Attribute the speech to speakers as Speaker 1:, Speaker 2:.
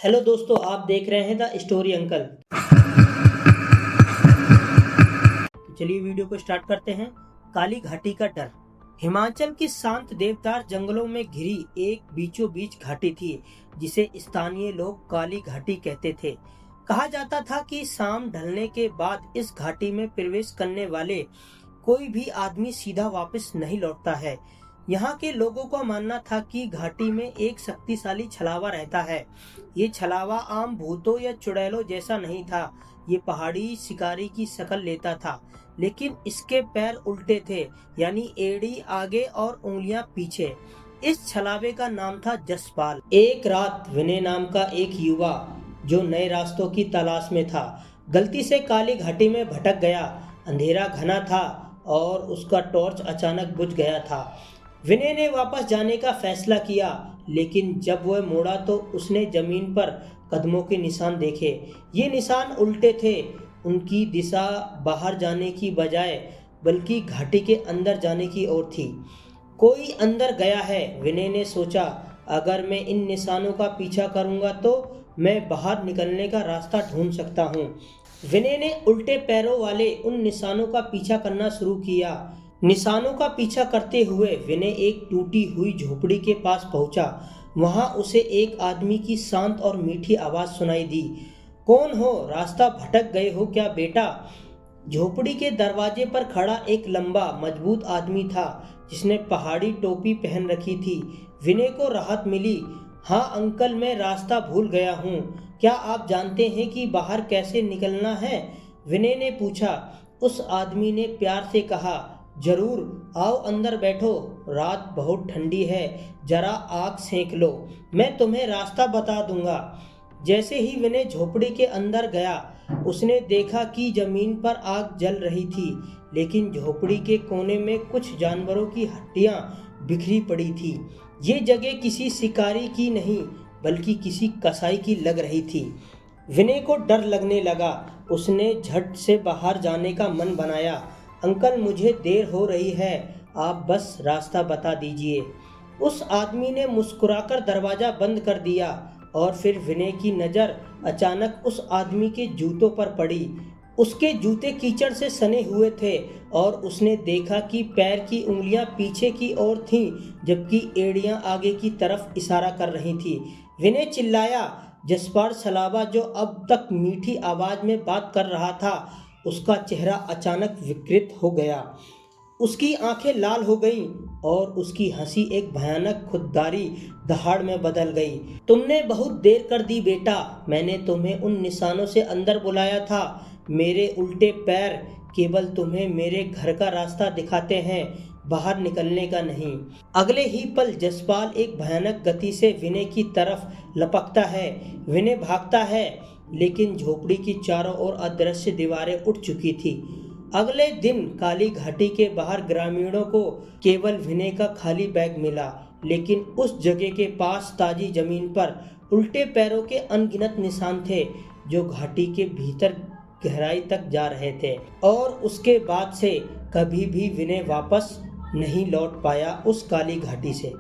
Speaker 1: Hello दोस्तों, आप देख रहे हैं द स्टोरी अंकल। तो चलिए वीडियो को स्टार्ट करते हैं। काली घाटी का डर। हिमाचल की शांत देवदार जंगलों में घिरी एक बीचों बीच घाटी थी जिसे स्थानीय लोग काली घाटी कहते थे। कहा जाता था कि शाम ढलने के बाद इस घाटी में प्रवेश करने वाले कोई भी आदमी सीधा वापस नहीं लौटता है। यहाँ के लोगों का मानना था कि घाटी में एक शक्तिशाली छलावा रहता है। ये छलावा आम भूतों या चुड़ैलों जैसा नहीं था। ये पहाड़ी शिकारी की शक्ल लेता था, लेकिन इसके पैर उल्टे थे, यानी एड़ी आगे और उंगलियां पीछे। इस छलावे का नाम था जसपाल। एक रात विनय नाम का एक युवा जो नए रास्तों की तलाश में था, गलती से काली घाटी में भटक गया। अंधेरा घना था और उसका टॉर्च अचानक बुझ गया था। विनय ने वापस जाने का फैसला किया, लेकिन जब वह मुड़ा तो उसने जमीन पर कदमों के निशान देखे। ये निशान उल्टे थे। उनकी दिशा बाहर जाने की बजाय बल्कि घाटी के अंदर जाने की ओर थी। कोई अंदर गया है, विनय ने सोचा। अगर मैं इन निशानों का पीछा करूंगा तो मैं बाहर निकलने का रास्ता ढूंढ सकता हूँ। विनय ने उल्टे पैरों वाले उन निशानों का पीछा करना शुरू किया। निशानों का पीछा करते हुए विनय एक टूटी हुई झोपड़ी के पास पहुंचा। वहां उसे एक आदमी की शांत और मीठी आवाज सुनाई दी। कौन हो? रास्ता भटक गए हो क्या बेटा? झोपड़ी के दरवाजे पर खड़ा एक लंबा मजबूत आदमी था जिसने पहाड़ी टोपी पहन रखी थी। विनय को राहत मिली। हाँ अंकल, मैं रास्ता भूल गया हूँ। क्या आप जानते हैं कि बाहर कैसे निकलना है? विनय ने पूछा। उस आदमी ने प्यार से कहा, जरूर, आओ अंदर बैठो। रात बहुत ठंडी है, जरा आग सेंक लो, मैं तुम्हें रास्ता बता दूंगा। जैसे ही विनय झोपड़ी के अंदर गया, उसने देखा कि जमीन पर आग जल रही थी, लेकिन झोपड़ी के कोने में कुछ जानवरों की हड्डियां बिखरी पड़ी थी। ये जगह किसी शिकारी की नहीं बल्कि किसी कसाई की लग रही थी। विनय को डर लगने लगा। उसने झट से बाहर जाने का मन बनाया। अंकल, मुझे देर हो रही है, आप बस रास्ता बता दीजिए। उस आदमी ने मुस्कुराकर दरवाजा बंद कर दिया और फिर विनय की नज़र अचानक उस आदमी के जूतों पर पड़ी। उसके जूते कीचड़ से सने हुए थे और उसने देखा कि पैर की उंगलियां पीछे की ओर थीं, जबकि एड़ियां आगे की तरफ इशारा कर रही थी। विनय चिल्लाया। जसपाल छलावा, जो अब तक मीठी आवाज में बात कर रहा था, उसका चेहरा अचानक विकृत हो गया। उसकी आंखें लाल हो गईं और उसकी हंसी एक भयानक खुददारी दहाड़ में बदल गई। तुमने बहुत देर कर दी बेटा, मैंने तुम्हें उन निशानों से अंदर बुलाया था। मेरे उल्टे पैर केवल तुम्हें मेरे घर का रास्ता दिखाते हैं, बाहर निकलने का नहीं। अगले ही पल जसपाल एक भयानक गति से विनय की तरफ लपकता है। विनय भागता है, लेकिन झोपड़ी की चारों ओर अदृश्य दीवारें उठ चुकी थी। अगले दिन काली घाटी के बाहर ग्रामीणों को केवल विनय का खाली बैग मिला, लेकिन उस जगह के पास ताजी जमीन पर उल्टे पैरों के अनगिनत निशान थे जो घाटी के भीतर गहराई तक जा रहे थे। और उसके बाद से कभी भी विनय वापस नहीं लौट पाया उस काली घाटी से।